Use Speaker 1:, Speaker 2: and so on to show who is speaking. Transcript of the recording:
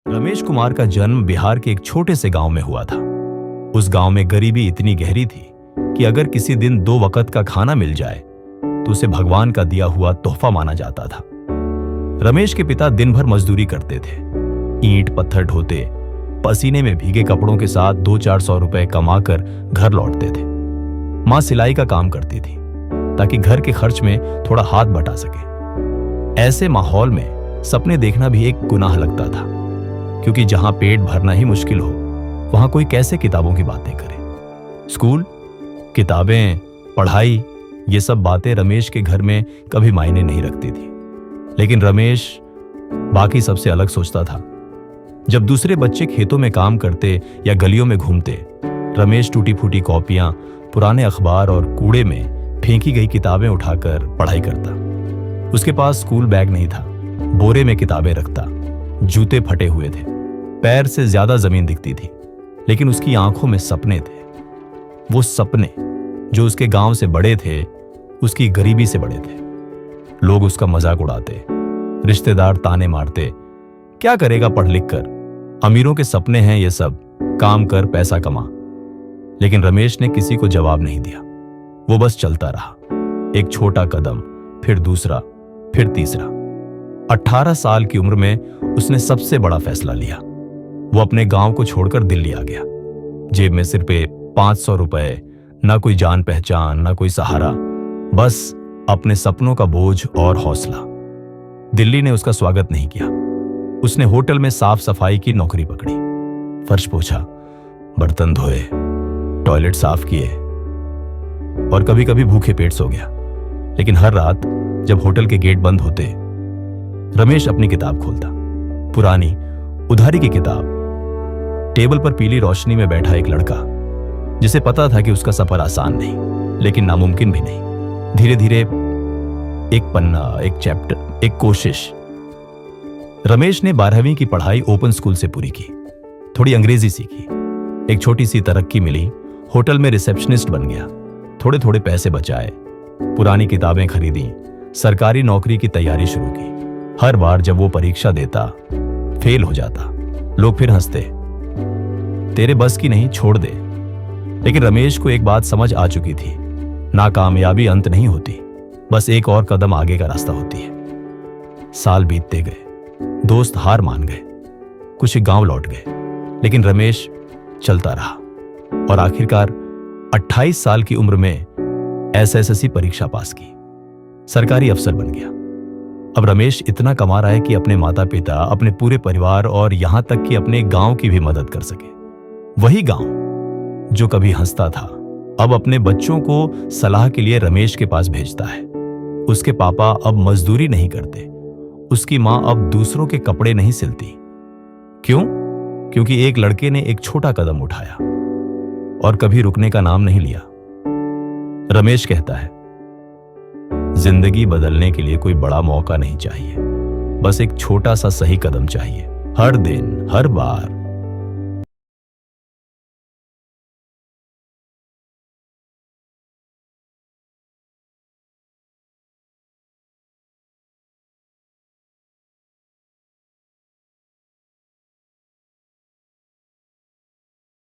Speaker 1: रमेश कुमार का जन्म बिहार के एक छोटे से गांव में हुआ था। उस गांव में गरीबी इतनी गहरी थी कि अगर किसी दिन 2 वक्त का खाना मिल जाए तो उसे भगवान का दिया हुआ तोहफा माना जाता था। रमेश के पिता दिन भर मजदूरी करते थे, ईंट पत्थर ढोते, पसीने में भीगे कपड़ों के साथ 200-400 रुपए कमाकर घर लौटते थे। मां सिलाई का काम करती थी ताकि घर के खर्च में थोड़ा हाथ बटा सके। ऐसे माहौल में सपने देखना भी एक गुनाह लगता था, क्योंकि जहां पेट भरना ही मुश्किल हो वहां कोई कैसे किताबों की बातें करे। स्कूल, किताबें, पढ़ाई, ये सब बातें रमेश के घर में कभी मायने नहीं रखती थी। लेकिन रमेश बाकी सबसे अलग सोचता था। जब दूसरे बच्चे खेतों में काम करते या गलियों में घूमते, रमेश टूटी फूटी कॉपियां, पुराने अखबार और कूड़े में फेंकी गई किताबें उठाकर पढ़ाई करता। उसके पास स्कूल बैग नहीं था, बोरे में किताबें रखता। जूते फटे हुए थे, पैर से ज्यादा जमीन दिखती थी, लेकिन उसकी आंखों में सपने थे। वो सपने जो उसके गांव से बड़े थे, उसकी गरीबी से बड़े थे। लोग उसका मजाक उड़ाते, रिश्तेदार ताने मारते, क्या करेगा पढ़ लिख कर, अमीरों के सपने हैं ये सब, काम कर पैसा कमा। लेकिन रमेश ने किसी को जवाब नहीं दिया। वो बस चलता रहा, एक छोटा कदम, फिर दूसरा, फिर तीसरा। 18 साल की उम्र में उसने सबसे बड़ा फैसला लिया। वो अपने गांव को छोड़कर दिल्ली आ गया। जेब में सिर्फ 500 रुपए, ना कोई जान पहचान, ना कोई सहारा, बस अपने सपनों का बोझ और हौसला। दिल्ली ने उसका स्वागत नहीं किया। उसने होटल में साफ सफाई की नौकरी पकड़ी, फर्श पोछा, बर्तन धोए, टॉयलेट साफ किए और कभी कभी भूखे पेट सो गया। लेकिन हर रात जब होटल के गेट बंद होते, रमेश अपनी किताब खोलता, पुरानी उधारी की किताब। टेबल पर पीली रोशनी में बैठा एक लड़का, जिसे पता था कि उसका सफर आसान नहीं, लेकिन नामुमकिन भी नहीं। धीरे धीरे एक पन्ना, एक चैप्टर, एक कोशिश। रमेश ने 12वीं की पढ़ाई ओपन स्कूल से पूरी की, थोड़ी अंग्रेजी सीखी, एक छोटी सी तरक्की मिली, होटल में रिसेप्शनिस्ट बन गया। थोड़े थोड़े पैसे बचाए, पुरानी किताबें खरीदी, सरकारी नौकरी की तैयारी शुरू की। हर बार जब वो परीक्षा देता, फेल हो जाता, लोग फिर हंसते, तेरे बस की नहीं, छोड़ दे। लेकिन रमेश को एक बात समझ आ चुकी थी, नाकामयाबी अंत नहीं होती, बस एक और कदम आगे का रास्ता होती है। साल बीतते गए, दोस्त हार मान गए, कुछ गांव लौट गए, लेकिन रमेश चलता रहा और आखिरकार 28 साल की उम्र में एसएससी परीक्षा पास की, सरकारी अफसर बन गया। अब रमेश इतना कमा रहा है कि अपने माता पिता, अपने पूरे परिवार और यहां तक कि अपने गांव की भी मदद कर सके। वही गांव जो कभी हंसता था, अब अपने बच्चों को सलाह के लिए रमेश के पास भेजता है। उसके पापा अब मजदूरी नहीं करते, उसकी मां अब दूसरों के कपड़े नहीं सिलती। क्यों? क्योंकि एक लड़के ने एक छोटा कदम उठाया और कभी रुकने का नाम नहीं लिया। रमेश कहता है, जिंदगी बदलने के लिए कोई बड़ा मौका नहीं चाहिए, बस एक छोटा सा सही कदम चाहिए। हर दिन, हर बार